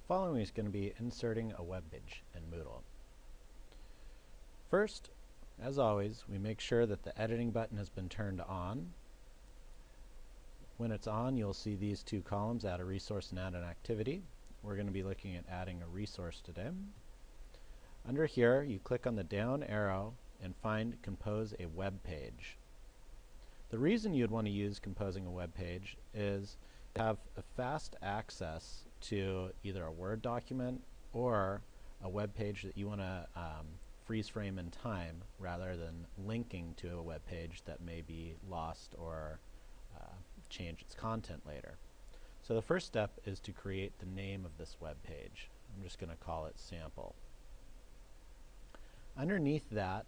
following is going to be inserting a web page in Moodle. First, as always, we make sure that the editing button has been turned on. When it's on, you'll see these two columns, add a resource and add an activity. We're going to be looking at adding a resource today. Under here, you click on the down arrow and find Compose a Web Page. The reason you'd want to use composing a web page is to have a fast access to either a Word document or a web page that you want to freeze frame in time rather than linking to a web page that may be lost or change its content later. So the first step is to create the name of this web page. I'm just going to call it Sample. Underneath that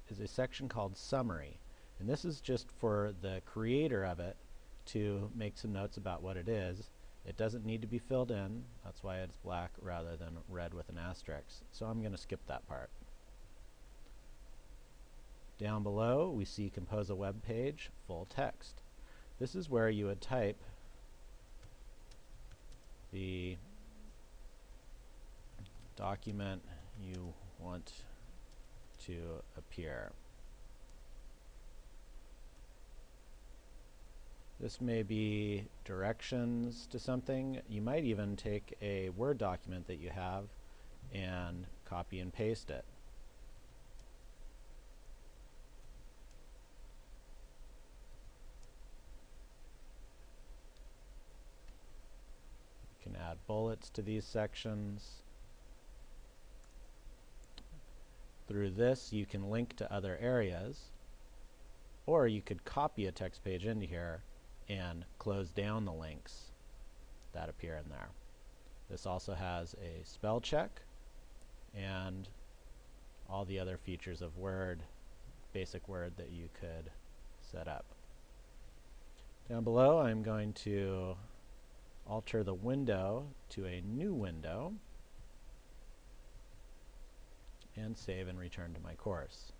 is a section called Summary, and this is just for the creator of it to make some notes about what it is. It doesn't need to be filled in, that's why it's black rather than red with an asterisk, so I'm going to skip that part. Down below we see Compose a Web Page, full text. This is where you would type the document you want to appear. This may be directions to something. You might even take a Word document that you have and copy and paste it. You can add bullets to these sections. Through this, you can link to other areas, or you could copy a text page into here and close down the links that appear in there. This also has a spell check and all the other features of Word, basic Word that you could set up. Down below, I'm going to alter the window to a new window and save and return to my course.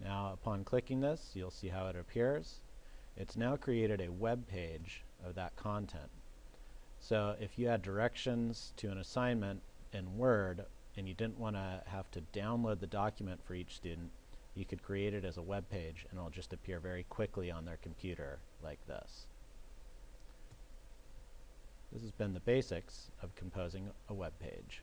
Now upon clicking this, you'll see how it appears. It's now created a web page of that content. So if you had directions to an assignment in Word and you didn't want to have to download the document for each student, you could create it as a web page and it'll just appear very quickly on their computer like this. This has been the basics of composing a web page.